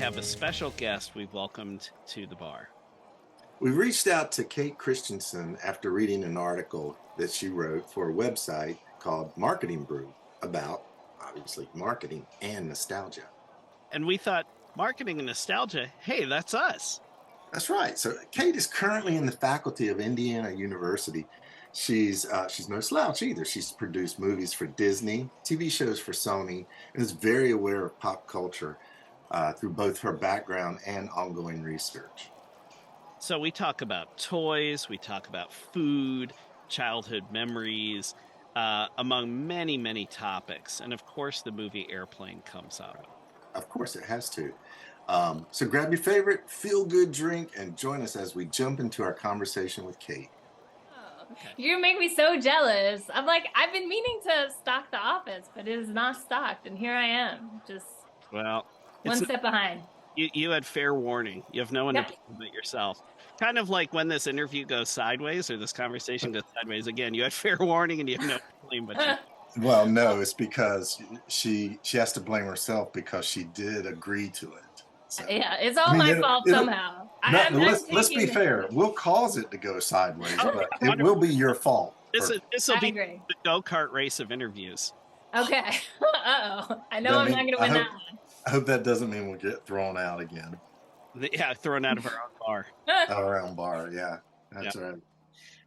have a special guest we've welcomed to the bar. We reached out to Kate Christensen after reading an article that she wrote for a website called Marketing Brew about, obviously, marketing and nostalgia. And we thought, marketing and nostalgia, hey, that's us. That's right. So Kate is currently in the faculty of Indiana University. She's no slouch either. She's produced movies for Disney, TV shows for Sony, and is very aware of pop culture through both her background and ongoing research. So we talk about toys, we talk about food, childhood memories, among many, many topics. And of course, the movie Airplane comes up. Of course, it has to. So grab your favorite feel-good drink and join us as we jump into our conversation with Kate. You make me so jealous. I'm like, I've been meaning to stock the office, but it is not stocked, and here I am, just one step behind. You had fair warning. You have no one to blame but yourself. Kind of like when this interview goes sideways or this conversation goes sideways again. You had fair warning and you have no one to blame but yourself. Well, no, it's because she has to blame herself because she did agree to it. So, yeah, it's all my fault somehow. Let's be fair. We'll cause it to go sideways, but it will be your fault. This will be the go-kart race of interviews. Okay. Uh-oh. I know I'm not going to win that one. I hope that doesn't mean we'll get thrown out again. Yeah, thrown out of our own bar. Our own bar, yeah. That's right.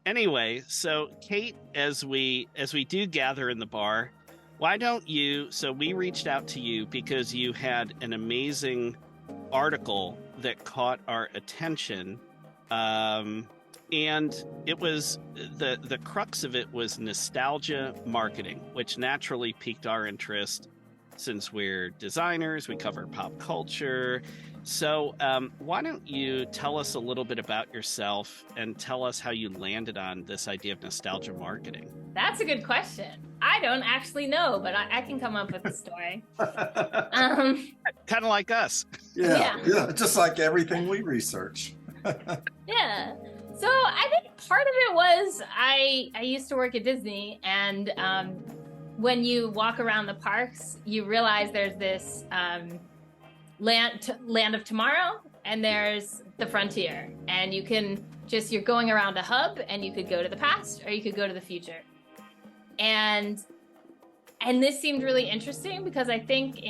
Anyway, so Kate, as we do gather in the bar, why don't you, so we reached out to you because you had an amazing article that caught our attention, and it was the crux of it was nostalgia marketing, which naturally piqued our interest since we're designers, we cover pop culture. So why don't you tell us a little bit about yourself and tell us how you landed on this idea of nostalgia marketing? That's a good question. I don't actually know, but I can come up with a story. Kind of like us. Yeah, just like everything we research. Yeah. So I think part of it was I used to work at Disney, and when you walk around the parks, you realize there's this land of tomorrow, and there's the frontier, and you're going around a hub, and you could go to the past or you could go to the future. And this seemed really interesting because I think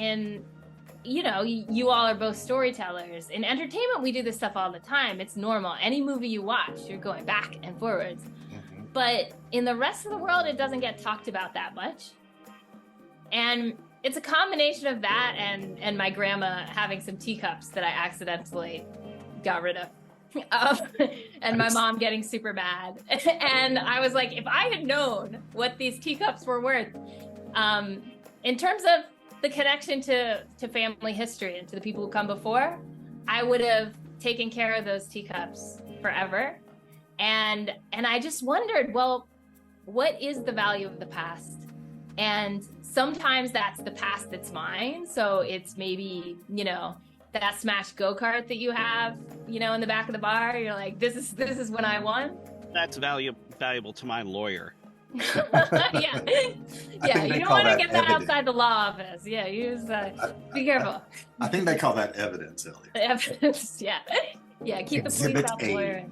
you all are both storytellers. In entertainment, we do this stuff all the time. It's normal. Any movie you watch, you're going back and forwards. Mm-hmm. But in the rest of the world, it doesn't get talked about that much. And it's a combination of that and my grandma having some teacups that I accidentally got rid of. And my mom getting super mad. And I was like, if I had known what these teacups were worth, in terms of the connection to family history and to the people who come before, I would have taken care of those teacups forever. And I just wondered, well, what is the value of the past? And sometimes that's the past that's mine. So it's maybe, that smash go-kart that you have, in the back of the bar. You're like, this is when I won. That's valuable to my lawyer. Yeah. You don't want to get that outside the law office. Yeah, be careful. I think they call that evidence, Elliot. Evidence, yeah. Yeah, keep the police off the lawyer.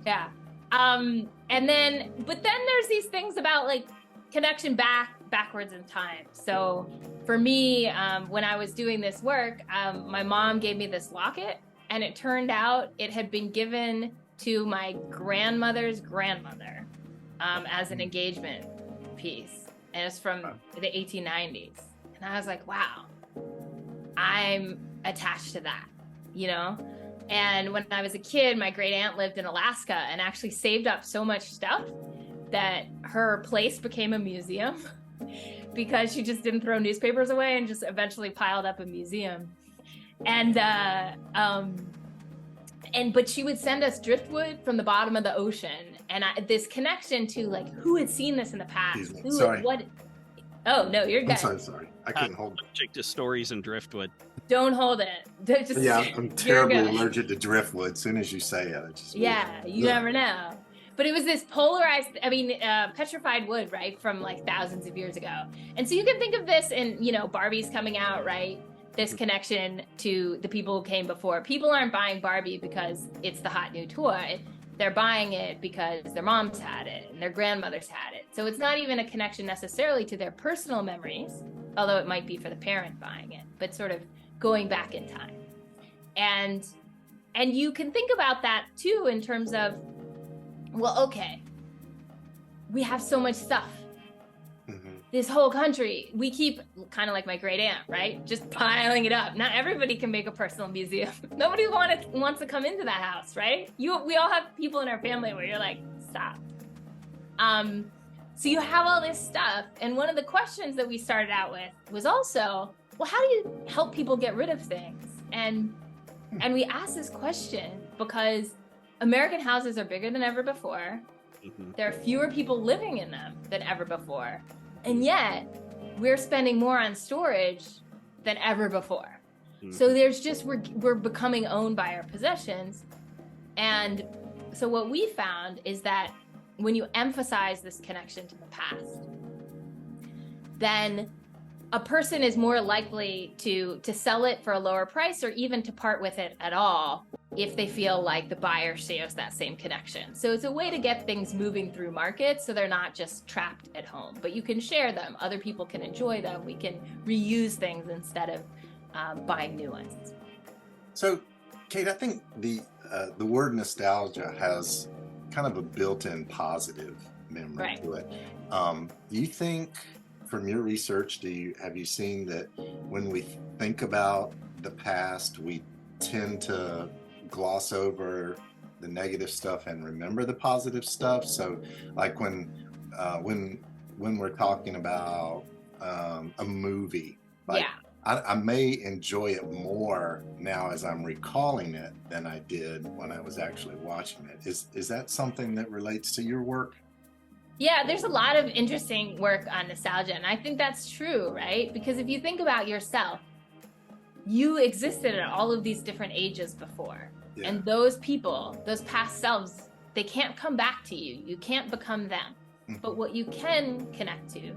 Yeah. But then there's these things about like connection backwards in time. So for me, when I was doing this work, my mom gave me this locket, and it turned out it had been given to my grandmother's grandmother as an engagement piece. And it's from the 1890s. And I was like, wow, I'm attached to that, And when I was a kid, my great aunt lived in Alaska and actually saved up so much stuff that her place became a museum because she just didn't throw newspapers away and just eventually piled up a museum. But she would send us driftwood from the bottom of the ocean. And this connection to like who had seen this in the past. Sorry. Oh, no, you're good. I'm sorry. I couldn't hold it. Subject to stories and driftwood. Don't hold it. I'm terribly allergic to driftwood. As soon as you say it, you never know. But it was this polarized, petrified wood, right, from like thousands of years ago. And so you can think of this in, Barbie's coming out, right? this connection to the people who came before. People aren't buying Barbie because it's the hot new toy. They're buying it because their moms had it and their grandmothers had it. So it's not even a connection necessarily to their personal memories, although it might be for the parent buying it, but sort of going back in time. And you can think about that too in terms of, well, okay, we have so much stuff. This whole country, we keep, kind of like my great aunt, right? Just piling it up. Not everybody can make a personal museum. Nobody wants to come into that house, right? We all have people in our family where you're like, stop. So you have all this stuff. And one of the questions that we started out with was also, well, how do you help people get rid of things? And we asked this question because American houses are bigger than ever before. There are fewer people living in them than ever before. And yet, we're spending more on storage than ever before. So there's just, we're becoming owned by our possessions. And so what we found is that when you emphasize this connection to the past, then a person is more likely to sell it for a lower price or even to part with it at all if they feel like the buyer shares that same connection. So it's a way to get things moving through markets so they're not just trapped at home, but you can share them. Other people can enjoy them. We can reuse things instead of buying new ones. So, Kate, I think the word nostalgia has kind of a built-in positive memory to it. Do you think, from your research, have you seen that when we think about the past, we tend to gloss over the negative stuff and remember the positive stuff? So, like when we're talking about a movie, like I may enjoy it more now as I'm recalling it than I did when I was actually watching it. Is that something that relates to your work? Yeah, there's a lot of interesting work on nostalgia, and I think that's true, right? Because if you think about yourself, you existed at all of these different ages before. Yeah. And those people, those past selves, they can't come back to you. You can't become them. But what you can connect to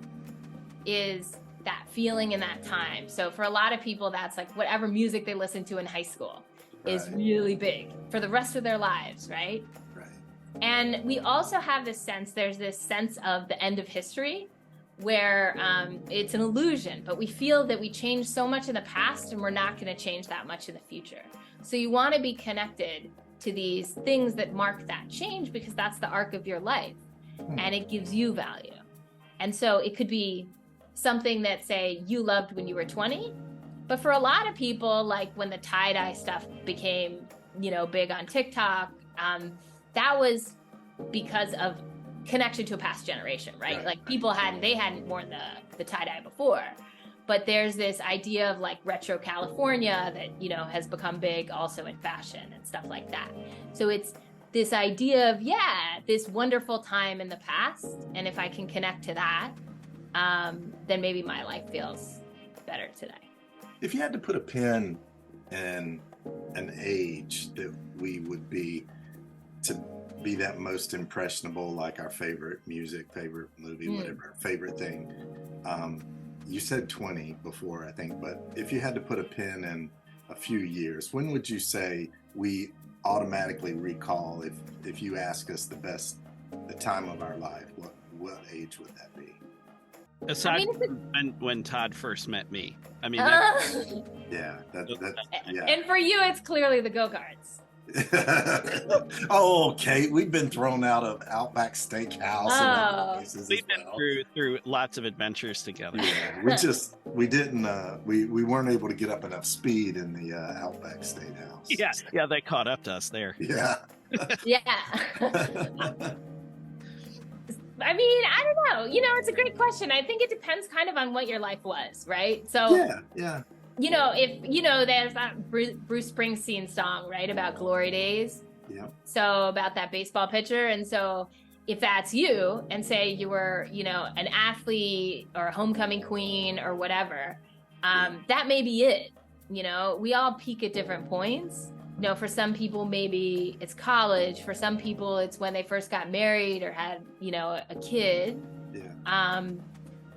is that feeling in that time. So for a lot of people, that's like whatever music they listened to in high school is really big for the rest of their lives, right? And we also have this sense, there's this sense of the end of history where it's an illusion, but we feel that we changed so much in the past and we're not going to change that much in the future. So you want to be connected to these things that mark that change because that's the arc of your life and it gives you value. And so it could be something that, say, you loved when you were 20, but for a lot of people, like when the tie-dye stuff became, big on TikTok, that was because of connection to a past generation, right? Like people hadn't worn the tie-dye before, but there's this idea of like retro California that, has become big also in fashion and stuff like that. So it's this idea of, this wonderful time in the past. And if I can connect to that, then maybe my life feels better today. If you had to put a pin in an age that we would be to be that most impressionable, like our favorite music, favorite movie, whatever, favorite thing. You said 20 before, I think, but if you had to put a pin in a few years, when would you say we automatically recall, if you ask us the time of our life, what age would that be? Aside from when Todd first met me. I mean, yeah. And for you, it's clearly the go-karts. Oh, Kate, we've been thrown out of Outback Steakhouse. And other places we've been through lots of adventures together. Yeah, we weren't able to get up enough speed in the Outback Steakhouse. Yeah, they caught up to us there. Yeah. Yeah. I mean, I don't know. It's a great question. I think it depends kind of on what your life was, right? So yeah. If there's that Bruce Springsteen song, right, about glory days. Yeah. So about that baseball pitcher. And so if that's you and say you were, an athlete or a homecoming queen or whatever, that may be it. We all peak at different points. For some people, maybe it's college. For some people, it's when they first got married or had, a kid. Yeah.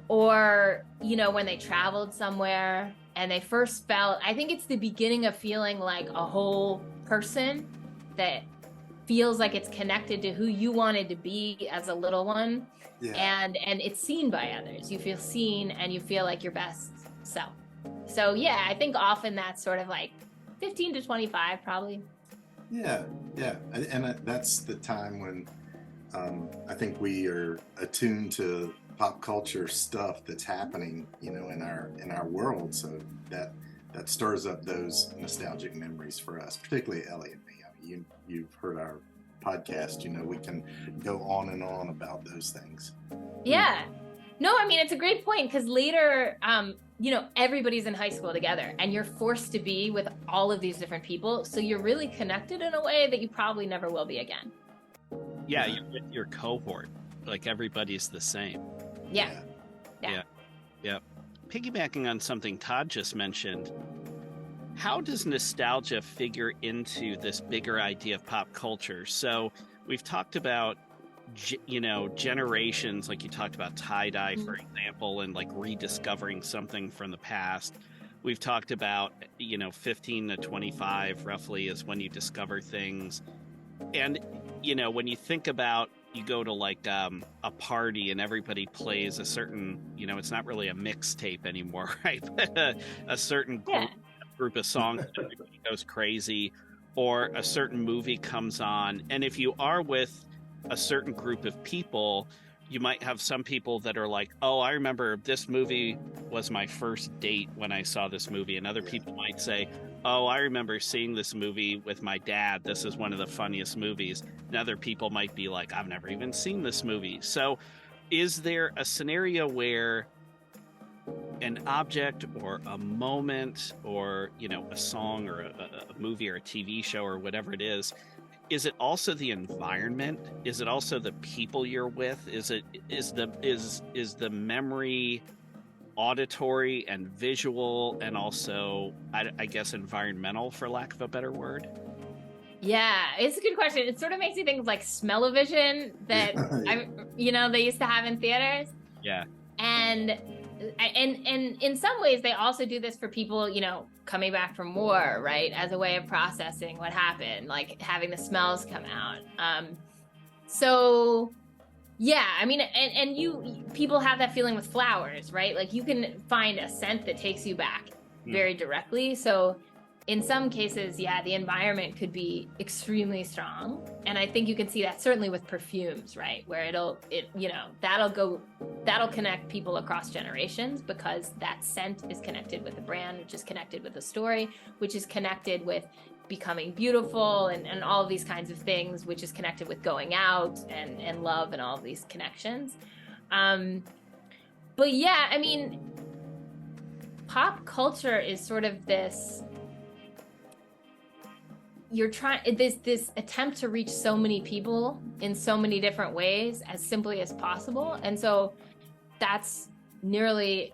Or, when they traveled somewhere. and they first felt, I think it's the beginning of feeling like a whole person that feels like it's connected to who you wanted to be as a little one. Yeah. And it's seen by others. You feel seen and you feel like your best self. So yeah, I think often that's sort of like 15 to 25 probably. Yeah, and that's the time when I think we are attuned to pop culture stuff that's happening, in our world. So that stirs up those nostalgic memories for us, particularly Ellie and me. I mean, you've heard our podcast. We can go on and on about those things. Yeah. No, I mean, it's a great point because later, everybody's in high school together and you're forced to be with all of these different people. So you're really connected in a way that you probably never will be again. Yeah, you're with your cohort. Like everybody's the same. Yeah. Piggybacking on something Todd just mentioned, how does nostalgia figure into this bigger idea of pop culture? So we've talked about, generations, like you talked about tie-dye, for example, and like rediscovering something from the past. We've talked about, 15 to 25 roughly is when you discover things. And, when you think about, you go to like a party and everybody plays a certain, it's not really a mixtape anymore, right? But a certain group of songs that everybody goes crazy, or a certain movie comes on. And if you are with a certain group of people, you might have some people that are like, oh, I remember this movie was my first date when I saw this movie. And other people might say, oh, I remember seeing this movie with my dad. This is one of the funniest movies. And other people might be like, I've never even seen this movie. So is there a scenario where an object or a moment or, a song or a movie or a TV show or whatever it is it also the environment? Is it also the people you're with? Is the memory auditory and visual and also, I guess, environmental, for lack of a better word? Yeah, it's a good question. It sort of makes you think of like smell-o-vision that they used to have in theaters. Yeah. And in some ways, they also do this for people, coming back from war, right? As a way of processing what happened, like having the smells come out. So yeah, I mean, and people have that feeling with flowers, right? Like you can find a scent that takes you back very directly. So in some cases, yeah, the environment could be extremely strong. And I think you can see that certainly with perfumes, right? Where that'll connect people across generations because that scent is connected with the brand, which is connected with the story, which is connected with becoming beautiful and all of these kinds of things, which is connected with going out and love and all of these connections. But yeah, I mean, pop culture is sort of this, this attempt to reach so many people in so many different ways as simply as possible. And so that's nearly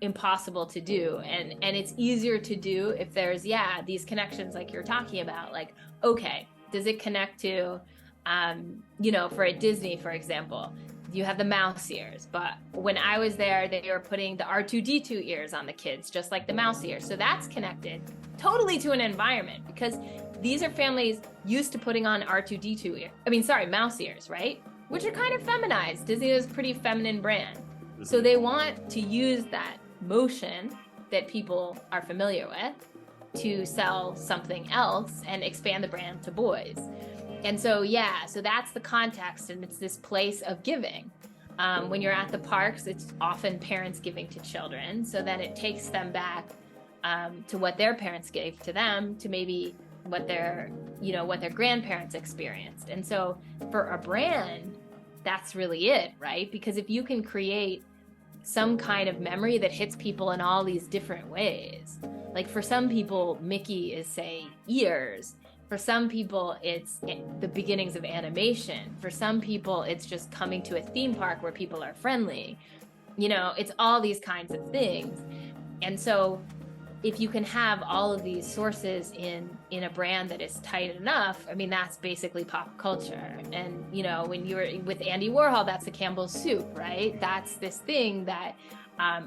impossible to do. And it's easier to do if there's, these connections like you're talking about, like, okay, does it connect to, for a Disney, for example, you have the mouse ears, but when I was there, they were putting the R2-D2 ears on the kids, just like the mouse ears. So that's connected totally to an environment because these are families used to putting on R2-D2 mouse ears, right? Which are kind of feminized. Disney is a pretty feminine brand. So they want to use that motion that people are familiar with to sell something else and expand the brand to boys. And so, so that's the context, and it's this place of giving. When you're at the parks, it's often parents giving to children. So then it takes them back to what their parents gave to them, to maybe what their grandparents experienced. And so for a brand, that's really it, right? Because if you can create some kind of memory that hits people in all these different ways, like for some people, Mickey is, say, ears. For some people, it's the beginnings of animation. For some people, it's just coming to a theme park where people are friendly. It's all these kinds of things. And so if you can have all of these sources in a brand that is tight enough, I mean, that's basically pop culture. And, when you were with Andy Warhol, that's the Campbell's soup, right? That's this thing that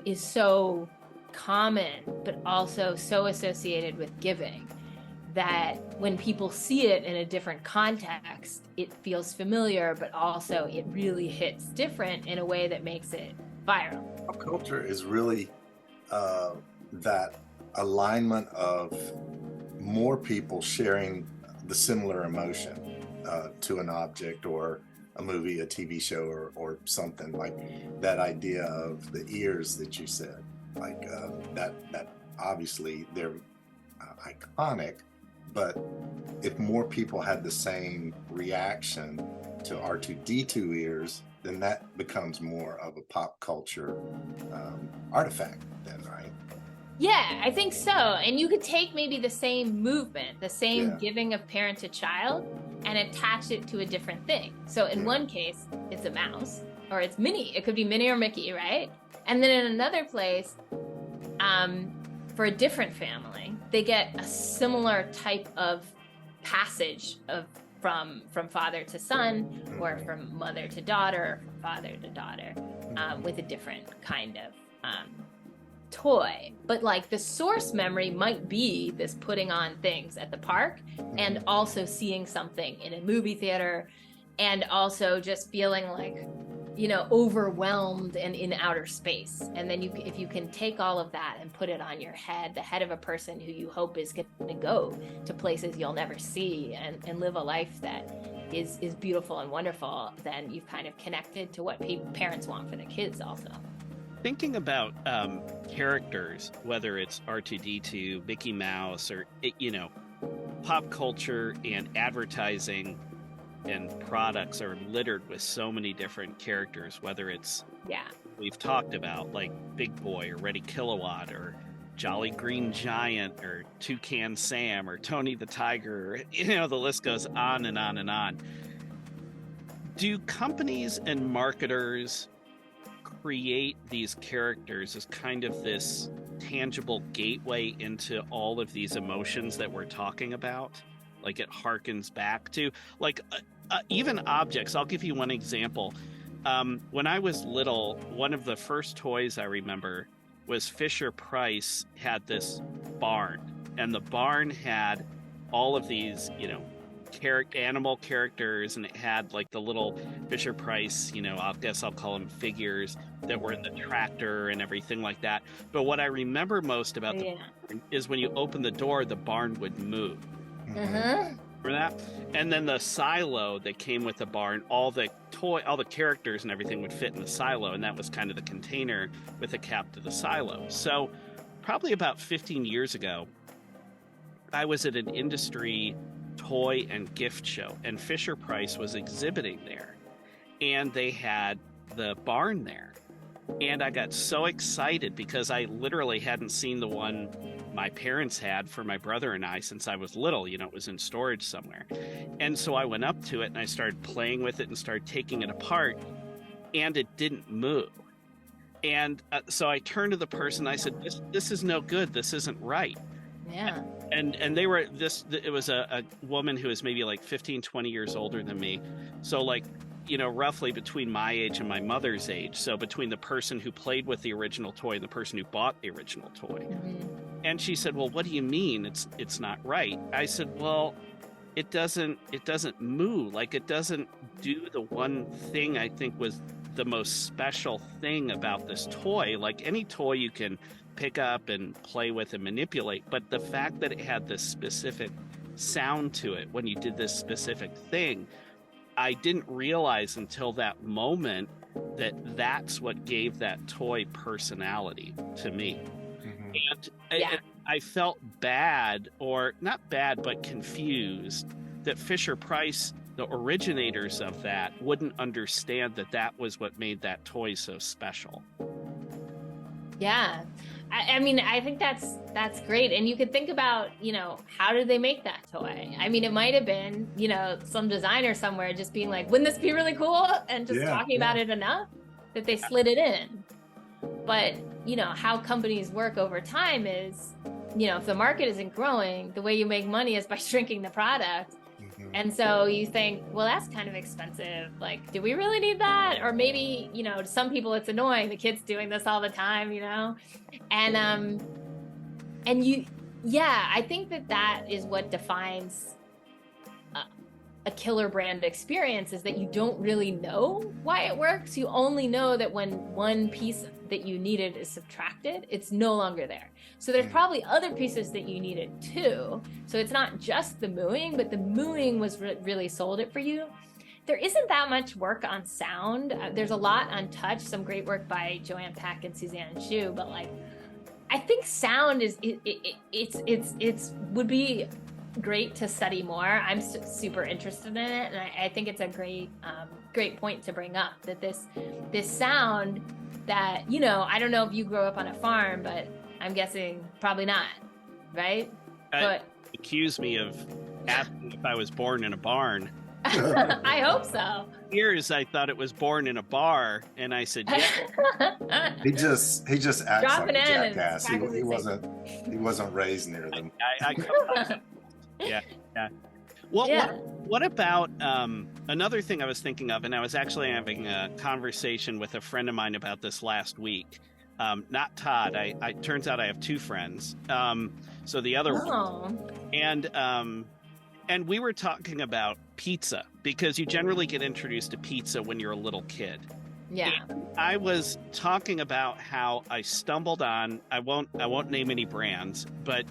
is so common, but also so associated with giving that when people see it in a different context, it feels familiar, but also it really hits different in a way that makes it viral. Pop culture is really that alignment of more people sharing the similar emotion to an object or a movie, a TV show, or something like that. Idea of the ears that you said, like that obviously they're iconic, but if more people had the same reaction to R2-D2 ears, then that becomes more of a pop culture artifact then, right? Yeah, I think so. And you could take maybe the same movement, the same giving of parent to child, and attach it to a different thing. So in one case, it's a mouse, or it's Minnie. It could be Minnie or Mickey, right? And then in another place, for a different family, they get a similar type of passage from father to son, or from mother to daughter, or from father to daughter, with a different kind of toy. But like the source memory might be this putting on things at the park, and also seeing something in a movie theater, and also just feeling like, you know, overwhelmed and in outer space. And then if you can take all of that and put it on your head, the head of a person who you hope is going to go to places you'll never see, and live a life that is beautiful and wonderful, then you've kind of connected to what parents want for the kids also. Thinking about characters, whether it's R2-D2, Mickey Mouse, or, you know, pop culture and advertising and products are littered with so many different characters, whether it's, we've talked about, like Big Boy or Ready Kilowatt or Jolly Green Giant or Toucan Sam or Tony the Tiger, or, you know, the list goes on and on and on. Do companies and marketers create these characters as kind of this tangible gateway into all of these emotions that we're talking about? Like it harkens back to, like, even objects. I'll give you one example. When I was little, one of the first toys I remember was Fisher-Price had this barn, and the barn had all of these, you know, animal characters, and it had like the little Fisher-Price, you know, I guess I'll call them figures that were in the tractor and everything like that. But what I remember most about the barn is when you open the door, the barn would move. Remember that? And then the silo that came with the barn, all the characters and everything would fit in the silo, and that was kind of the container with a cap to the silo. So probably about 15 years ago, I was at an industry toy and gift show, and Fisher-Price was exhibiting there, and they had the barn there. And I got so excited because I literally hadn't seen the one my parents had for my brother and I since I was little. You know, it was in storage somewhere. And so I went up to it and I started playing with it and started taking it apart, and it didn't move. And so I turned to the person, I said, this is no good. This isn't right. Yeah. And they were it was a woman who was maybe like 15, 20 years older than me. So like, you know, roughly between my age and my mother's age. So between the person who played with the original toy and the person who bought the original toy. And she said, well, what do you mean it's not right? I said, well, it doesn't move. Like, it doesn't do the one thing I think was the most special thing about this toy. Like any toy you can pick up and play with and manipulate, but the fact that it had this specific sound to it when you did this specific thing, I didn't realize until that moment that that's what gave that toy personality to me. And I felt bad, or not bad, but confused that Fisher-Price, the originators of that, wouldn't understand that that was what made that toy so special. Yeah. I mean, I think that's great. And you could think about, you know, how did they make that toy? I mean, it might have been, you know, some designer somewhere just being like, wouldn't this be really cool? And just talking about it enough that they slid it in. But, you know, how companies work over time is, you know, if the market isn't growing, the way you make money is by shrinking the product. And so you think, well, that's kind of expensive. Like, do we really need that? Or maybe, to some people it's annoying. The kid's doing this all the time, And I think that is what defines a killer brand experience, is that you don't really know why it works. You only know that when one piece that you needed is subtracted, it's no longer there. So there's probably other pieces that you needed too. So it's not just the mooing, but the mooing was really sold it for you. There isn't that much work on sound. There's a lot on touch, some great work by Joanne Peck and Suzanne Shu, but I think sound it's would be great to study more. I'm super interested in it, and I think it's a great point to bring up, that this sound that, I don't know if you grew up on a farm, but I'm guessing probably not, right? But accuse me of asking if I was born in a barn. I hope so. Years I thought it was born in a bar, and I said, yeah. He just acts Dropping like a in and jackass. He wasn't raised near them. Yeah. What about another thing I was thinking of, and I was actually having a conversation with a friend of mine about this last week. Not Todd. I turns out I have two friends. So the other one, and we were talking about pizza, because you generally get introduced to pizza when you're a little kid. Yeah. And I was talking about how I stumbled on, I won't name any brands, but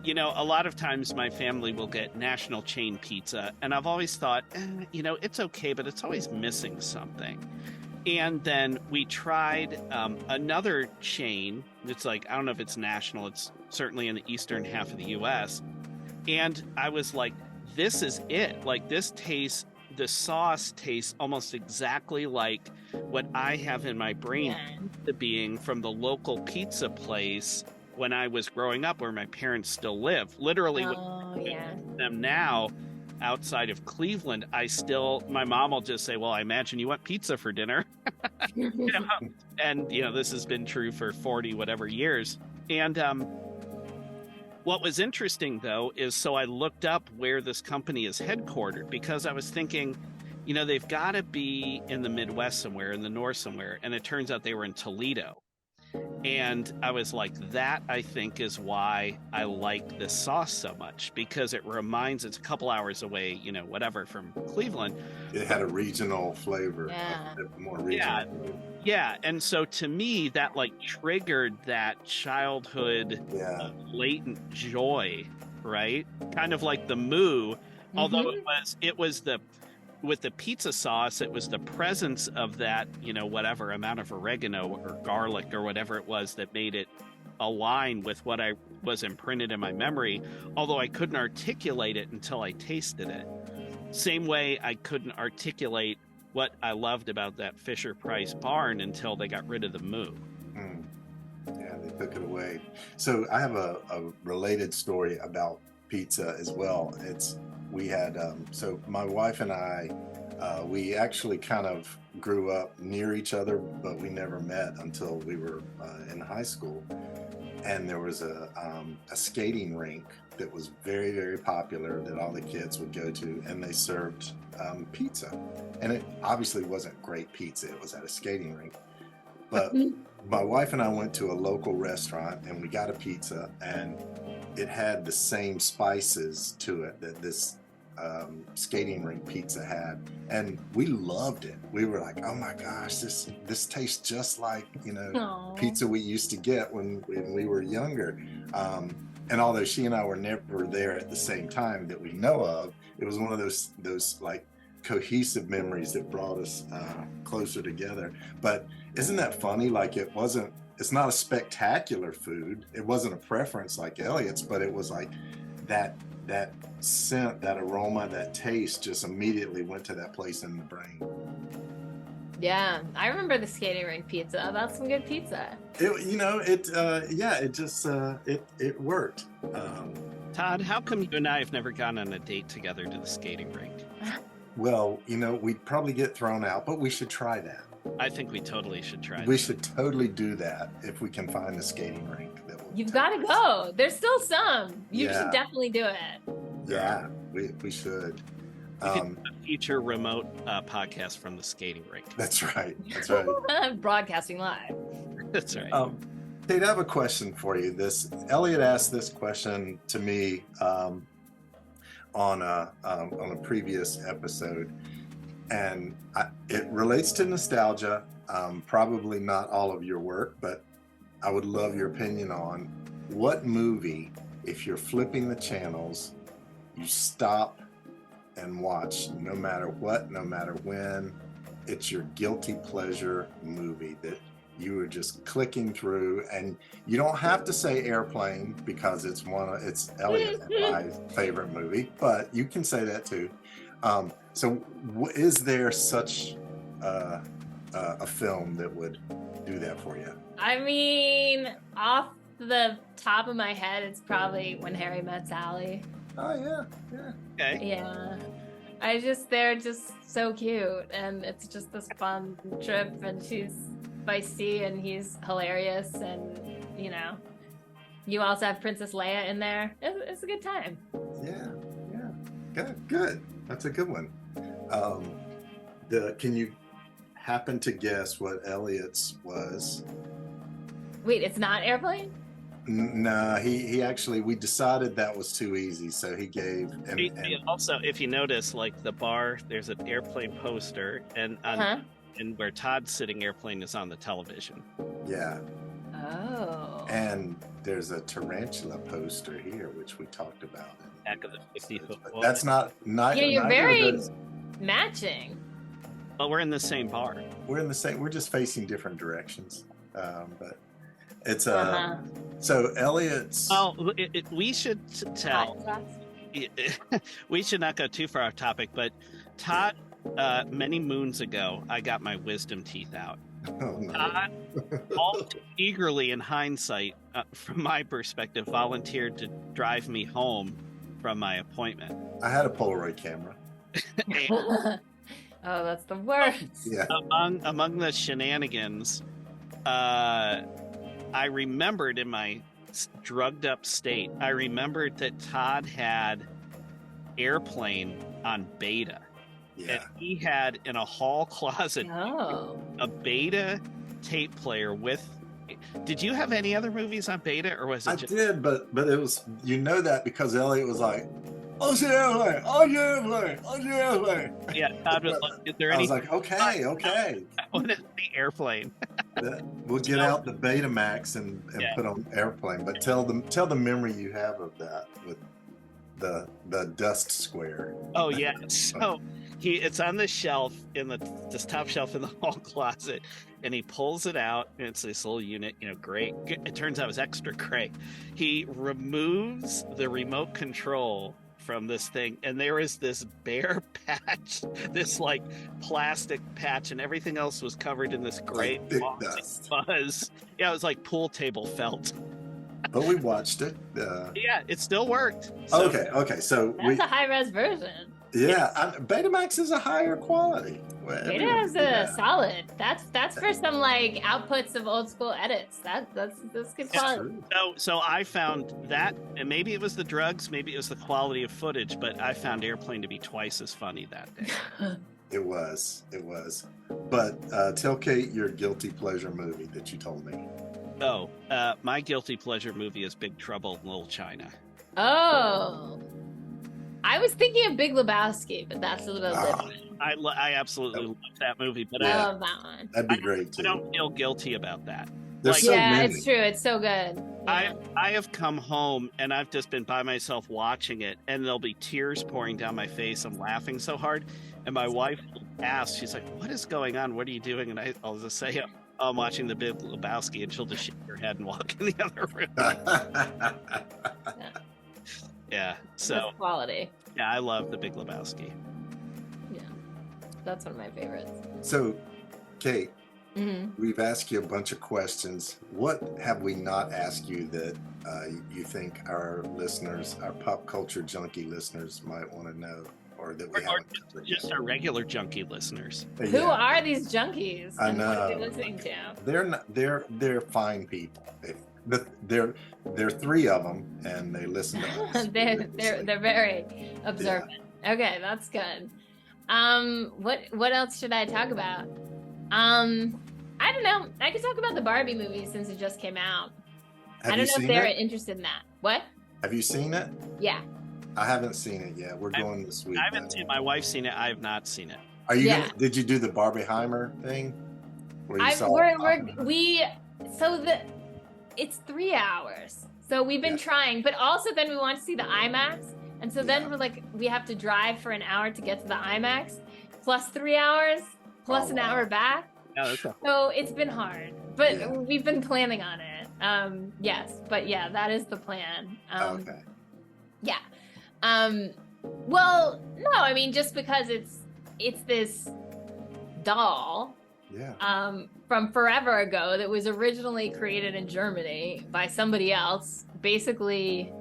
a lot of times my family will get national chain pizza, and I've always thought, it's okay, but it's always missing something. And then we tried another chain. It's I don't know if it's national. It's certainly in the eastern half of the U.S. And I was like, this is it. The sauce tastes almost exactly like what I have in my brain, being from the local pizza place when I was growing up, where my parents still live. Literally, them now outside of Cleveland, my mom will just say, well, I imagine you want pizza for dinner. And this has been true for 40 whatever years. And what was interesting, though, is so I looked up where this company is headquartered, because I was thinking, they've got to be in the Midwest somewhere, in the North somewhere. And it turns out they were in Toledo. And I was like, that, I think, is why I like this sauce so much, because it's a couple hours away, whatever, from Cleveland. It had a regional flavor. Yeah. More regional. Yeah. And so to me, that triggered that childhood latent joy, right? Kind of like the moo, although it was with the pizza sauce, it was the presence of that, whatever amount of oregano or garlic or whatever it was that made it align with what I was imprinted in my memory, although I couldn't articulate it until I tasted it. Same way I couldn't articulate what I loved about that Fisher-Price barn until they got rid of the moo. Yeah, they took it away. So I have a related story about pizza as well. We had, so my wife and I, we actually kind of grew up near each other, but we never met until we were in high school. And there was a skating rink that was very, very popular that all the kids would go to, and they served pizza. And it obviously wasn't great pizza. It was at a skating rink. But my wife and I went to a local restaurant, and we got a pizza, and it had the same spices to it that this skating rink pizza had, and we loved it. We were like, oh my gosh, this tastes just like pizza we used to get when we were younger. And although she and I were never there at the same time that we know of, it was one of those cohesive memories that brought us closer together. But isn't that funny? It's not a spectacular food. It wasn't a preference like Elliot's, but it was like that scent, that aroma, that taste just immediately went to that place in the brain. Yeah, I remember the skating rink pizza. That's some good pizza. It worked. Todd, how come you and I have never gone on a date together to the skating rink? Well, we'd probably get thrown out, but we should try that. I think we totally should try that. We should totally do that if we can find a skating rink. You've got to go. There's still some. You should definitely do it. Yeah. We should. You can do a future remote podcast from the skating rink. That's right. That's right. Broadcasting live. That's right. Kate, I have a question for you. Elliot asked this question to me on a previous episode, and it relates to nostalgia. Probably not all of your work, but I would love your opinion on what movie, if you're flipping the channels, you stop and watch no matter what, no matter when. It's your guilty pleasure movie that you are just clicking through, and you don't have to say Airplane because it's Elliot and my favorite movie, but you can say that too. So is there such a film that would do that for you? I mean, off the top of my head, it's probably When Harry Met Sally. Oh yeah. Okay. Yeah. They're just so cute, and it's just this fun trip, and she's feisty and he's hilarious, and you also have Princess Leia in there. It's a good time. Yeah. Good. That's a good one. Can you happen to guess what Elliot's was? Wait, it's not Airplane? No, he actually, we decided that was too easy, so he gave. And also, if you notice, like the bar, there's an Airplane poster, and where Todd's sitting, Airplane is on the television. Yeah. Oh. And there's a tarantula poster here, which we talked about. Back of the 50-foot wall. That's not. Yeah, you're very matching. Well, we're in the same bar. We're in the same. We're just facing different directions, but it's So Elliot's. Oh, we should tell. We should not go too far off topic, but Todd, many moons ago, I got my wisdom teeth out. Oh, no. Todd, all too eagerly, in hindsight, from my perspective, volunteered to drive me home from my appointment. I had a Polaroid camera. Oh, that's the worst. Yeah. Among the shenanigans, I remembered in my drugged up state, I remembered that Todd had Airplane on beta. Yeah. And he had in a hall closet a beta tape player with. Did you have any other movies on beta, or was it? I did, but it was, that because Elliot was like, "Oh, the Airplane! Oh, the Airplane! Oh, the Airplane!" Yeah, Todd was like, "Is there I any?" was like, "Okay." I wanted the Airplane. We'll get out the Betamax and put on Airplane. But tell the memory you have of that with the dust square. Oh yeah, so it's on the shelf in this top shelf in the hall closet, and he pulls it out, and it's this little unit, gray. It turns out it was extra gray. He removes the remote control from this thing, and there is this bare patch, this like plastic patch, and everything else was covered in this gray dust fuzz. Yeah, it was like pool table felt. But we watched it. Yeah, it still worked. So, okay. So that's a high-res version. Yeah, Betamax is a higher quality. Beta is a solid. That's for some like outputs of old school edits. That's good quality. So I found that, and maybe it was the drugs, maybe it was the quality of footage, but I found Airplane to be twice as funny that day. It was. But tell Kate your guilty pleasure movie that you told me. Oh, my guilty pleasure movie is Big Trouble in Little China. Oh. I was thinking of Big Lebowski, but that's a little different. I absolutely love that movie, but I love that one. That'd be great too. I don't feel guilty about that. There's so many. It's true. It's so good. Yeah. I have come home and I've just been by myself watching it, and there'll be tears pouring down my face. I'm laughing so hard, and my wife will ask, she's like, "What is going on? What are you doing?" And I'll just say, "I'm watching The Big Lebowski," and she'll just shake her head and walk in the other room. Yeah, so that's quality. Yeah, I love The Big Lebowski. Yeah, that's one of my favorites. So, Kate, we've asked you a bunch of questions. What have we not asked you that you think our listeners, our pop culture junkie listeners, might want to know, or that we haven't covered just yet? our regular junkie listeners? Yeah. Who are these junkies? I know. What are they listening to? They're fine people. There are three of them, and they listen to us. They're very observant. Yeah. Okay, that's good. What else should I talk about? I don't know. I could talk about the Barbie movie since it just came out. I don't know if they're interested in that. What? Have you seen it? Yeah. I haven't seen it yet. We're going this week. I haven't seen it. My wife's seen it. I have not seen it. Are you gonna? Did you do the Barbieheimer thing? It's 3 hours. So we've been trying, but also then we want to see the IMAX. And so then we're like, we have to drive for an hour to get to the IMAX, plus 3 hours, plus an hour back. Oh, okay. So it's been hard, but we've been planning on it. Yes, but yeah, that is the plan. Okay. Yeah. Well, no, I mean, just because it's this doll from forever ago that was originally created in Germany by somebody else, basically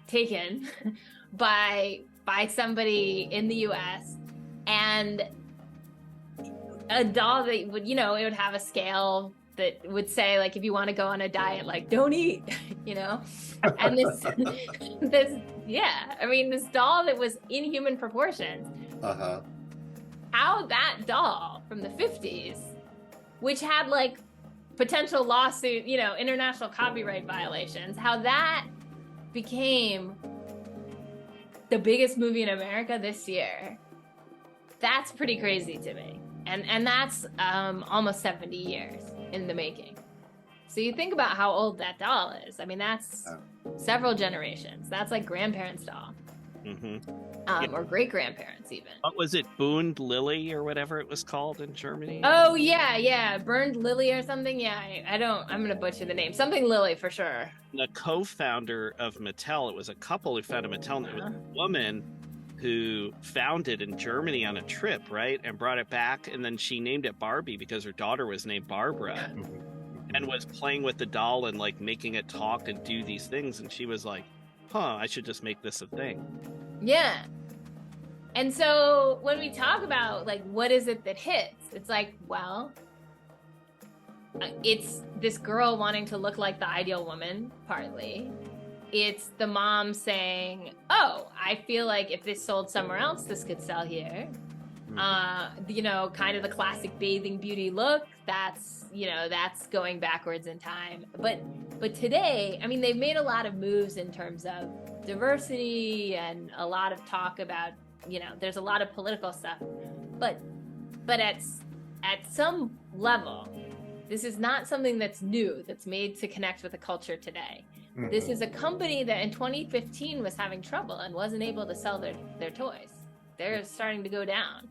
taken by somebody in the US, and a doll that would, it would have a scale that would say, like, if you want to go on a diet, like, don't eat, and this doll that was in human proportions. How that doll from the 50s, which had like potential lawsuit, international copyright violations, how that became the biggest movie in America this year, that's pretty crazy to me. And that's almost 70 years in the making. So you think about how old that doll is. I mean, that's several generations. That's like grandparents' doll. Or great-grandparents even. What was it? Bund Lily or whatever it was called in Germany? Oh, yeah. Burned Lily or something. Yeah, I'm going to butcher the name. Something Lily for sure. The co-founder of Mattel, it was a couple who founded Mattel, and it was a woman who found it in Germany on a trip, right? And brought it back, and then she named it Barbie because her daughter was named Barbara. And was playing with the doll and like making it talk and do these things, and she was like, I should just make this a thing. Yeah. And so when we talk about like what is it that hits, it's like, well, it's this girl wanting to look like the ideal woman, partly. It's the mom saying, oh, I feel like if this sold somewhere else, this could sell here. Kind of the classic bathing beauty look, that's going backwards in time. But today, I mean, they've made a lot of moves in terms of diversity and a lot of talk about, there's a lot of political stuff. But at some level, this is not something that's new, that's made to connect with the culture today. This is a company that in 2015 was having trouble and wasn't able to sell their toys. They're starting to go down.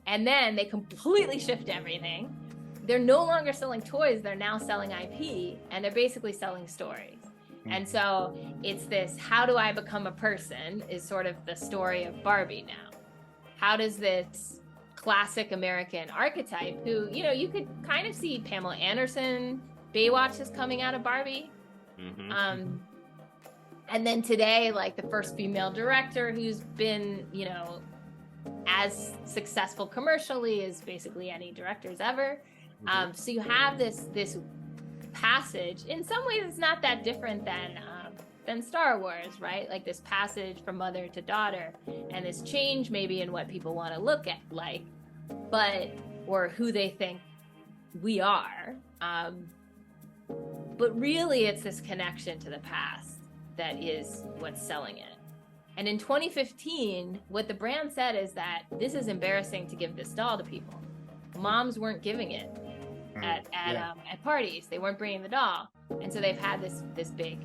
And then they completely shift everything. They're no longer selling toys, they're now selling IP, and they're basically selling stories. And so it's this, how do I become a person, is sort of the story of Barbie now. How does this classic American archetype, who, you could kind of see Pamela Anderson, Baywatch is coming out of Barbie. And then today, like the first female director who's been, as successful commercially as basically any directors ever. So you have this passage. In some ways, it's not that different than Star Wars, right? Like this passage from mother to daughter, and this change maybe in what people want to look at, like, or who they think we are. But really, it's this connection to the past that is what's selling it. And in 2015, what the brand said is that this is embarrassing to give this doll to people. Moms weren't giving it at parties. They weren't bringing the doll, and so they've had this big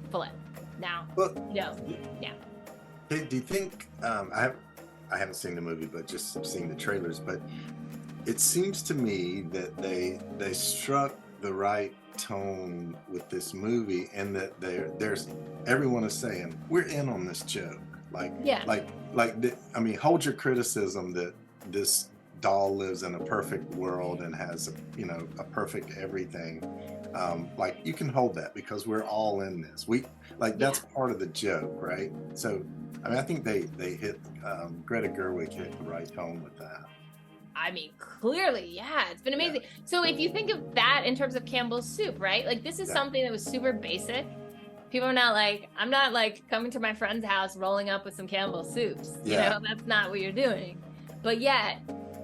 flip. Now, Do you think? I haven't seen the movie, but just seen the trailers. But it seems to me that they struck the right tone with this movie, and that there's everyone is saying we're in on this joke. Hold your criticism that this doll lives in a perfect world and has a perfect everything. You can hold that because we're all in this. That's part of the joke, right? So I think they hit Greta Gerwig hit the right tone with that. I mean, clearly, yeah, it's been amazing. So if you think of that in terms of Campbell's soup, right? Like this is something that was super basic. People are not like, I'm not like coming to my friend's house rolling up with some Campbell's soups. You know, that's not what you're doing. But yet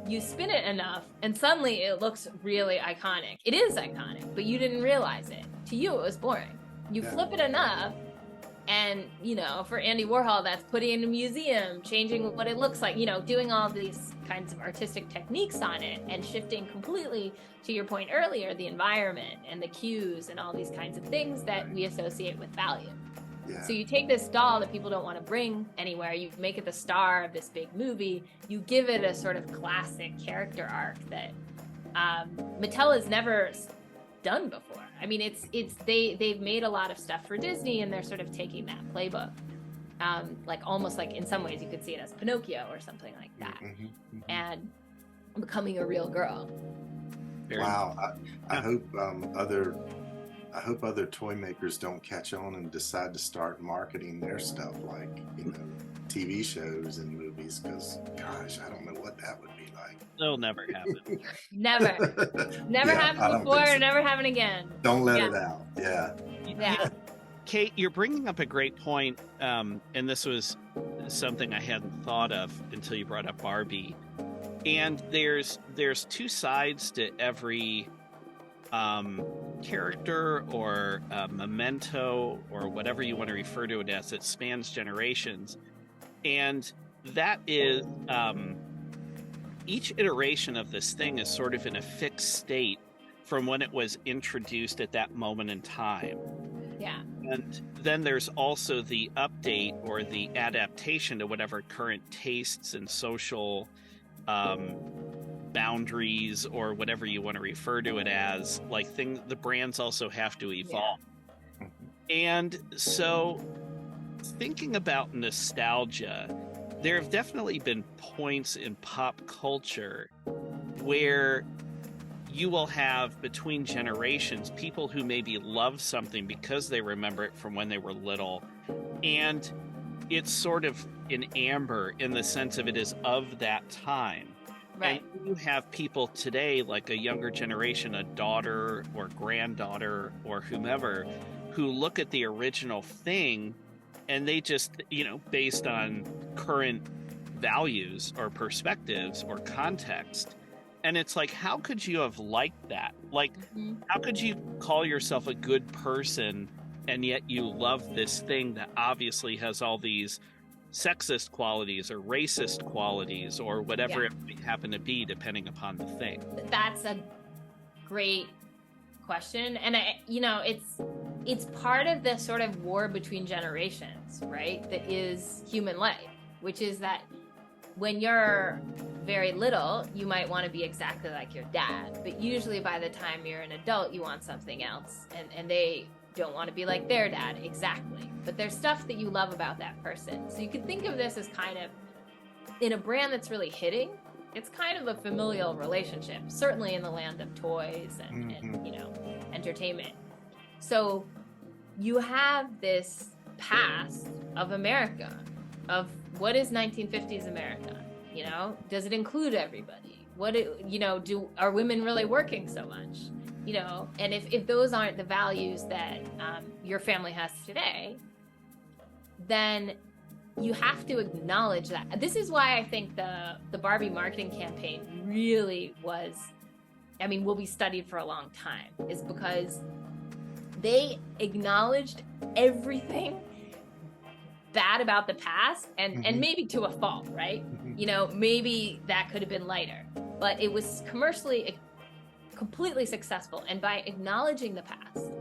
you spin it enough and suddenly it looks really iconic. It is iconic, but you didn't realize it. To you, it was boring. You flip it enough. And, you know, for Andy Warhol, that's putting it in a museum, changing what it looks like, you know, doing all these kinds of artistic techniques on it and shifting completely, to your point earlier, the environment and the cues and all these kinds of things that we associate with value. Yeah. So you take this doll that people don't want to bring anywhere, you make it the star of this big movie, you give it a sort of classic character arc that Mattel has never done before. I mean, they've made a lot of stuff for Disney, and they're sort of taking that playbook, like almost like in some ways you could see it as Pinocchio or something like that, and becoming a real girl. Wow, I hope other toy makers don't catch on and decide to start marketing their stuff like, you know, TV shows and movies, because gosh, I don't know what that would be like. It'll never happen. Never happened before, so. Never happen again. Don't let it out. Yeah. Kate, you're bringing up a great point, and this was something I hadn't thought of until you brought up Barbie. And there's two sides to every character or memento or whatever you want to refer to it as. It spans generations, and that is each iteration of this thing is sort of in a fixed state from when it was introduced at that moment in time. Yeah. And then there's also the update or the adaptation to whatever current tastes and social boundaries or whatever you want to refer to it as. Like the brands also have to evolve. Yeah. And so thinking about nostalgia, there have definitely been points in pop culture where you will have, between generations, people who maybe love something because they remember it from when they were little, and it's sort of in amber in the sense of it is of that time. Right. And you have people today, like a younger generation, a daughter or granddaughter or whomever, who look at the original thing and they just, you know, based on current values or perspectives or context. And it's like, how could you have liked that? Like, how could you call yourself a good person and yet you love this thing that obviously has all these sexist qualities or racist qualities or whatever it might happen to be, depending upon the thing? That's a great question. And it's part of the sort of war between generations, right? That is human life, which is that when you're very little, you might want to be exactly like your dad, but usually by the time you're an adult, you want something else, and they don't want to be like their dad exactly. But there's stuff that you love about that person. So you could think of this as kind of, in a brand that's really hitting, it's kind of a familial relationship, certainly in the land of toys and you know, entertainment. So you have this past of America, of what is 1950s America? You know, does it include everybody? Are women really working so much? You know, and if those aren't the values that your family has today, then you have to acknowledge that. This is why I think the Barbie marketing campaign really will be studied for a long time, is because they acknowledged everything bad about the past and maybe to a fault, right? You know, maybe that could have been lighter, but it was commercially completely successful. And by acknowledging the past,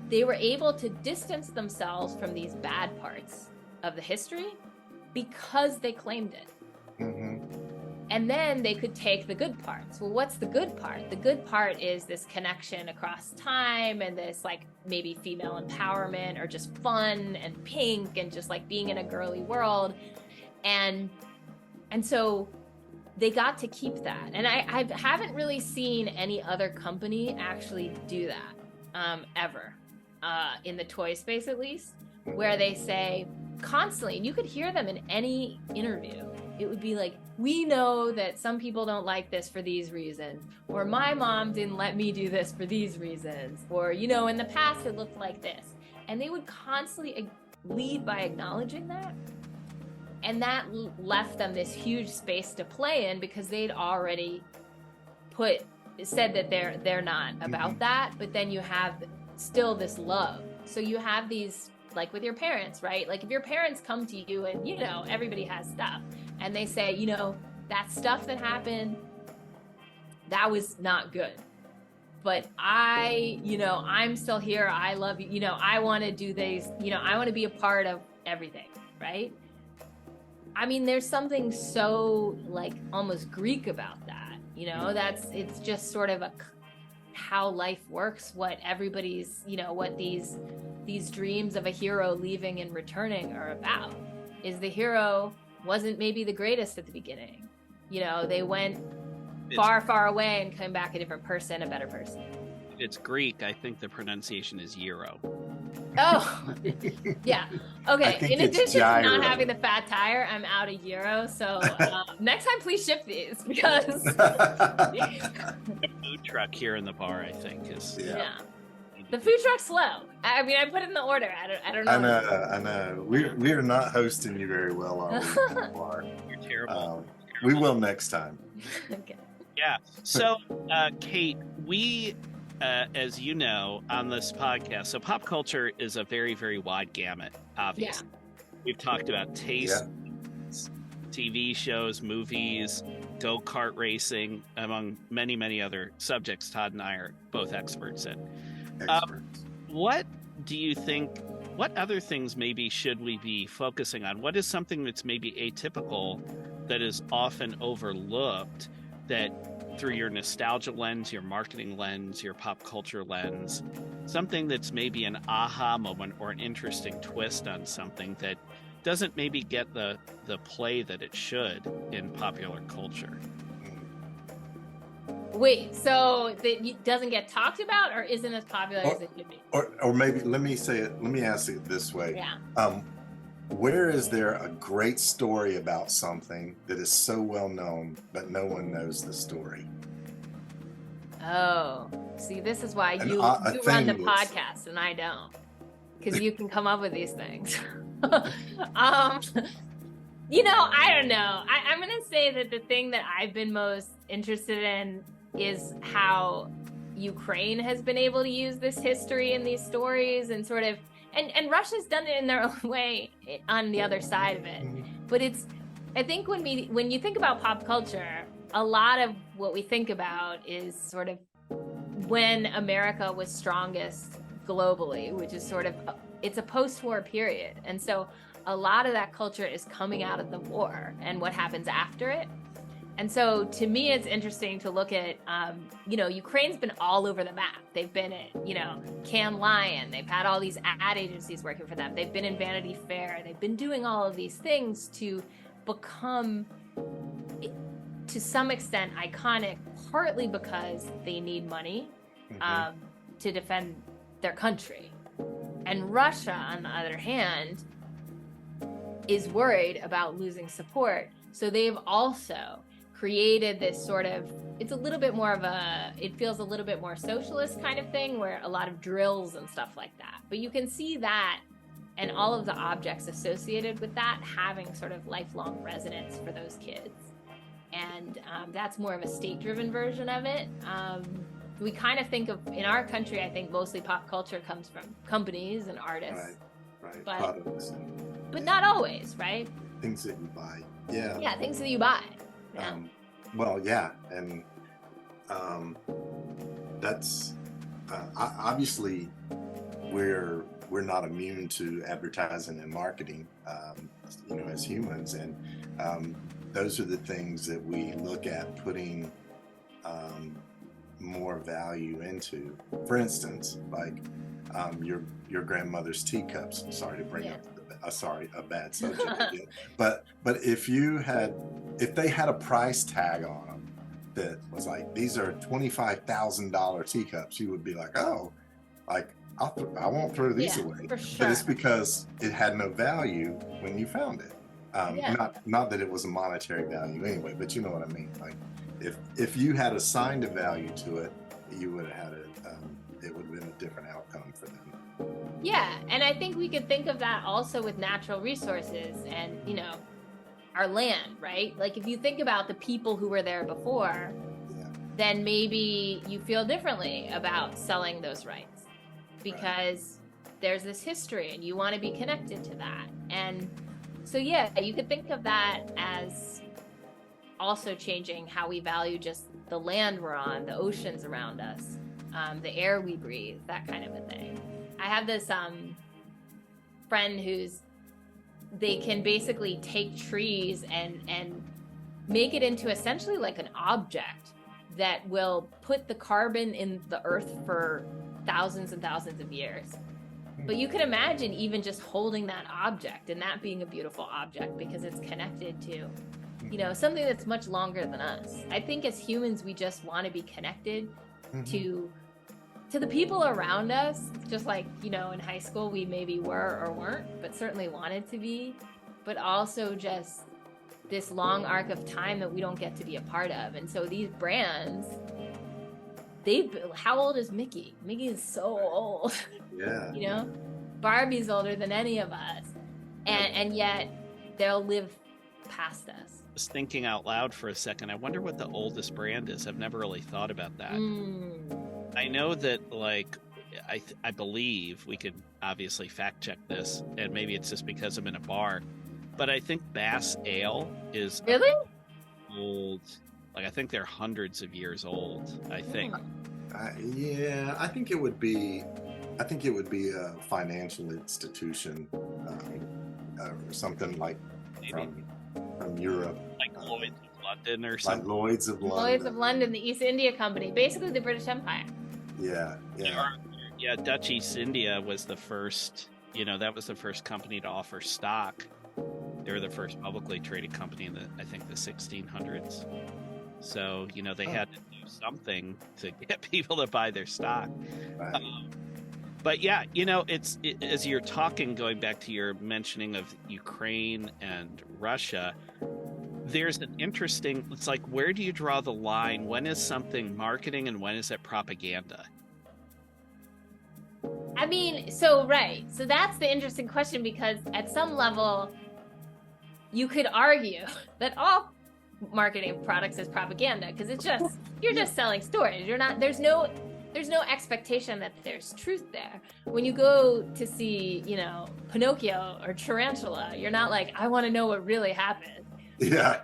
they were able to distance themselves from these bad parts of the history because they claimed it. And then they could take the good parts. Well, what's the good part? The good part is this connection across time and this like maybe female empowerment or just fun and pink and just like being in a girly world. And so they got to keep that. And I haven't really seen any other company actually do that ever, in the toy space at least, where they say constantly, and you could hear them in any interview, it would be like, we know that some people don't like this for these reasons, or my mom didn't let me do this for these reasons, or, you know, in the past it looked like this. And they would constantly lead by acknowledging that. And that left them this huge space to play in, because they'd already said that they're not about that. But then you have still this love. So you have these, like with your parents, right? Like if your parents come to you and, you know, everybody has stuff, and they say, you know, that stuff that happened, that was not good. But you know, I'm still here. I love you. You know, I want to do these, you know, I want to be a part of everything, right? I mean, there's something so like almost Greek about that, you know, it's just sort of how life works, what everybody's, you know, what these dreams of a hero leaving and returning are about. Is the hero wasn't maybe the greatest at the beginning. You know, they went far, far away and came back a different person, a better person. It's Greek. I think the pronunciation is gyro. Oh, yeah. Okay. In addition to not having the fat tire, I'm out of gyro. So next time, please ship these, because the food truck here in the bar, I think, is yeah. The food truck's slow. I mean, I put it in the order. I don't know. I know. We are not hosting you very well, are we? Bar. You're terrible. We will next time. Okay. Yeah. So, Kate, we, as you know, on this podcast, so pop culture is a very, very wide gamut, obviously. Yeah. We've talked about taste, TV shows, movies, go-kart racing, among many, many other subjects Todd and I are both experts in. What do you think, what other things maybe should we be focusing on? What is something that's maybe atypical that is often overlooked, that through your nostalgia lens, your marketing lens, your pop culture lens, something that's maybe an aha moment or an interesting twist on something that doesn't maybe get the play that it should in popular culture? Wait, so that it doesn't get talked about, or isn't as popular as it should be? Or maybe let me ask it this way. Yeah. Where is there a great story about something that is so well known, but no one knows the story? Oh, see, this is why you run the podcast and I don't, because you can come up with these things. You know, I don't know. I'm going to say that the thing that I've been most interested in is how Ukraine has been able to use this history and these stories and sort of, and Russia's done it in their own way on the other side of it. But I think when you think about pop culture, a lot of what we think about is sort of when America was strongest globally, which is sort of, it's a post-war period. And so a lot of that culture is coming out of the war and what happens after it. And so to me, it's interesting to look at, you know, Ukraine's been all over the map. They've been at, you know, Cannes Lion. They've had all these ad agencies working for them. They've been in Vanity Fair. They've been doing all of these things to become, to some extent, iconic, partly because they need money to defend their country. And Russia, on the other hand, is worried about losing support. So they've also created this sort of, it's a little bit more of it feels a little bit more socialist kind of thing, where a lot of drills and stuff like that. But you can see that and all of the objects associated with that having sort of lifelong resonance for those kids. And that's more of a state-driven version of it. We kind of think of, in our country, I think mostly pop culture comes from companies and artists. Right. But not always, right? Things that you buy. Yeah. Yeah, things that you buy. Yeah. Well, yeah, and that's obviously we're not immune to advertising and marketing, you know, as humans, and those are the things that we look at putting more value into. For instance, like your grandmother's teacups. Sorry to bring up a bad subject again. But if they had a price tag on them that was like, these are $25,000 teacups, you would be like, oh, like I won't throw these away. For sure. But it's because it had no value when you found it. Yeah. Not that it was a monetary value anyway, but you know what I mean. Like, if you had assigned a value to it, you would have had it would have been a different outcome for them. Yeah, and I think we could think of that also with natural resources and, you know, our land, right? Like if you think about the people who were there before, Yeah. then maybe you feel differently about selling those rights because there's this history and you want to be connected to that. And so, yeah, you could think of that as also changing how we value just the land we're on, the oceans around us, the air we breathe, that kind of a thing. I have this friend they can basically take trees and make it into essentially like an object that will put the carbon in the earth for thousands and thousands of years. But you can imagine even just holding that object and that being a beautiful object because it's connected to, you know, something that's much longer than us. I think as humans, we just want to be connected to the people around us, just like, you know, in high school, we maybe were or weren't, but certainly wanted to be, but also just this long arc of time that we don't get to be a part of. And so these brands, how old is Mickey? Mickey is so old. Yeah. You know, Barbie's older than any of us. And yet they'll live past us. Just thinking out loud for a second, I wonder what the oldest brand is. I've never really thought about that. I know that, like, I believe we could obviously fact check this, and maybe it's just because I'm in a bar, but I think Bass Ale is Really? old. Like, I think they're hundreds of years old. I think. Yeah, I think it would be a financial institution or something like from Europe, like Lloyd's of London or something. Like Lloyd's of London. Lloyd's of London, the East India Company, basically the British Empire. Yeah. Yeah, Dutch East India was the first, you know, that was the first company to offer stock. They were the first publicly traded company in I think the 1600s. So, you know, they had to do something to get people to buy their stock. Right. But yeah, you know, as you're talking, going back to your mentioning of Ukraine and Russia, there's an interesting, it's like, where do you draw the line? When is something marketing and when is it propaganda? I mean, so that's the interesting question, because at some level, you could argue that all marketing products is propaganda, because it's just, you're just selling stories. There's no expectation that there's truth there. When you go to see, you know, Pinocchio or Tarantula, you're not like, I want to know what really happened. Yeah.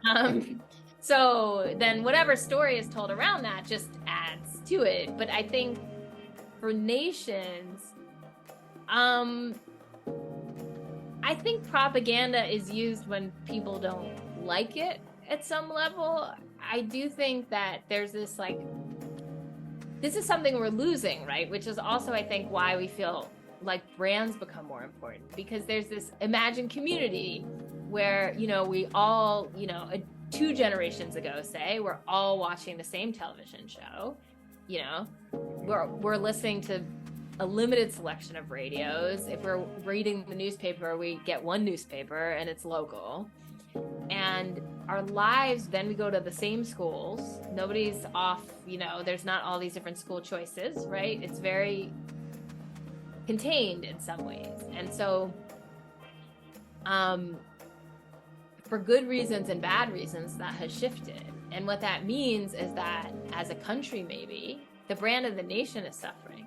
So then whatever story is told around that just adds to it. But I think for nations, I think propaganda is used when people don't like it at some level. I do think that there's this, like, this is something we're losing, right? Which is also, I think, why we feel like brands become more important, because there's this imagined community where, you know, we all, you know, 2 generations ago, say, we're all watching the same television show, you know, we're listening to a limited selection of radios. If we're reading the newspaper, we get one newspaper and it's local. And our lives, then we go to the same schools. Nobody's off, you know, there's not all these different school choices, right? It's very contained in some ways. And so, for good reasons and bad reasons, that has shifted. And what that means is that as a country, maybe, the brand of the nation is suffering.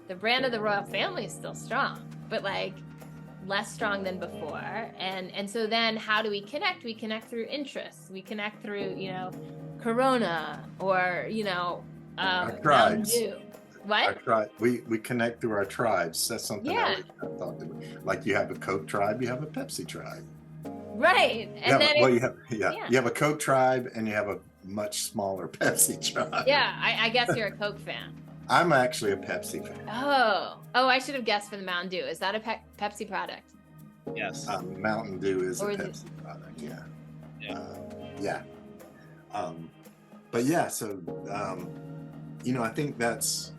The brand of the royal family is still strong, but like less strong than before. And so then how do we connect? We connect through interests. We connect through, you know, Corona or, you know, our tribes. What? We connect through our tribes. That's something Yeah. I thought about. Like, you have a Coke tribe, you have a Pepsi tribe. Right. And you have a Coke tribe and you have a much smaller Pepsi tribe. Yeah, I guess you're a Coke fan. I'm actually a Pepsi fan. Oh, I should have guessed for the Mountain Dew. Is that a Pepsi product? Yes. Mountain Dew is a Or is Pepsi product. Yeah. Yeah. But yeah, so you know, I think that's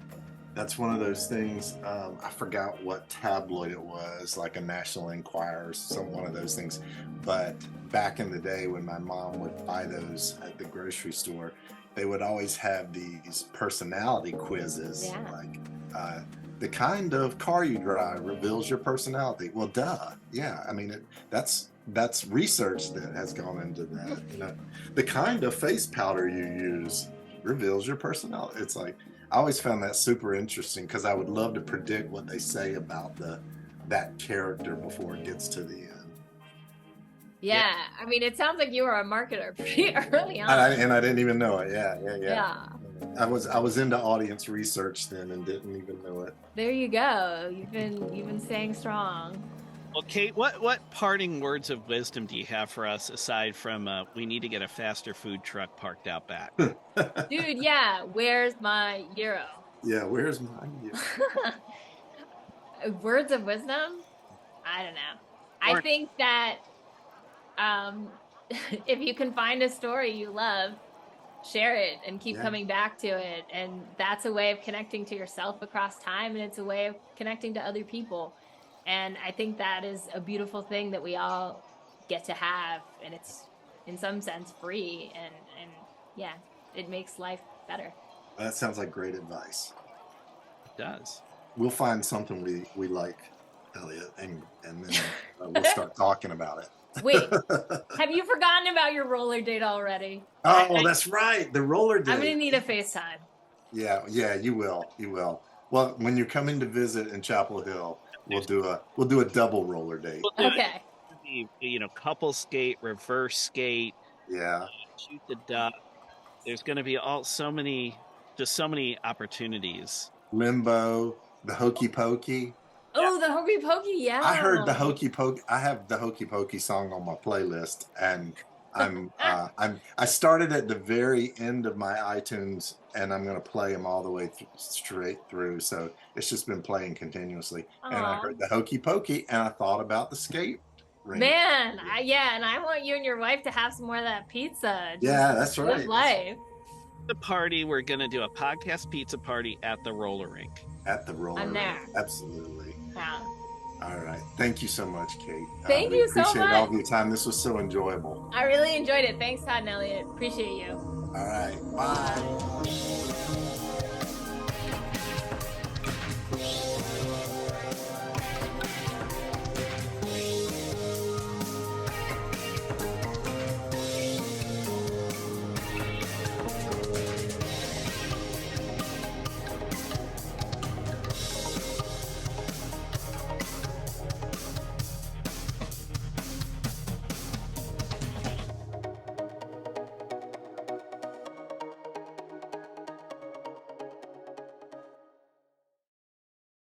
That's one of those things. I forgot what tabloid it was, like a National Enquirer, some one of those things. But back in the day, when my mom would buy those at the grocery store, they would always have these personality quizzes, Yeah. like the kind of car you drive reveals your personality. Well, duh, yeah. I mean, that's research that has gone into that. You know, the kind of face powder you use reveals your personality. It's like, I always found that super interesting because I would love to predict what they say about that character before it gets to the end. Yeah. I mean, it sounds like you were a marketer pretty early on. And I didn't even know it. Yeah. Yeah. I was into audience research then and didn't even know it. There you go. You've been staying strong. Well, Kate, what parting words of wisdom do you have for us aside from we need to get a faster food truck parked out back? Dude, yeah. Where's my euro? Yeah, where's my Words of wisdom? I don't know. I think that if you can find a story you love, share it and keep coming back to it. And that's a way of connecting to yourself across time, and it's a way of connecting to other people. And I think that is a beautiful thing that we all get to have, and it's in some sense free, and yeah, it makes life better. That sounds like great advice. It does. We'll find something we like, Elliot, and then we'll start talking about it. Wait, have you forgotten about your roller date already? Oh, that's right, the roller date. I'm gonna need a FaceTime. Yeah, you will. Well, when you're coming to visit in Chapel Hill, we'll do a double roller date. Okay. Couple skate, reverse skate. Yeah. Shoot the duck. There's going to be so many opportunities. Limbo, the hokey pokey. Oh, the hokey pokey, yeah. I heard the hokey pokey. I have the hokey pokey song on my playlist, and I started at the very end of my iTunes, and I'm going to play them all the way straight through. So it's just been playing continuously. Aww. And I heard the hokey pokey, and I thought about the skate ring. Man, and I want you and your wife to have some more of that pizza. That's right. Live life. The party, we're going to do a podcast pizza party at the roller rink. At the roller I'm there. rink. Absolutely. Yeah. All right. Thank you so much, Kate. Thank you so much. Appreciate all of your time. This was so enjoyable. I really enjoyed it. Thanks, Todd and Elliot. Appreciate you. All right. Bye.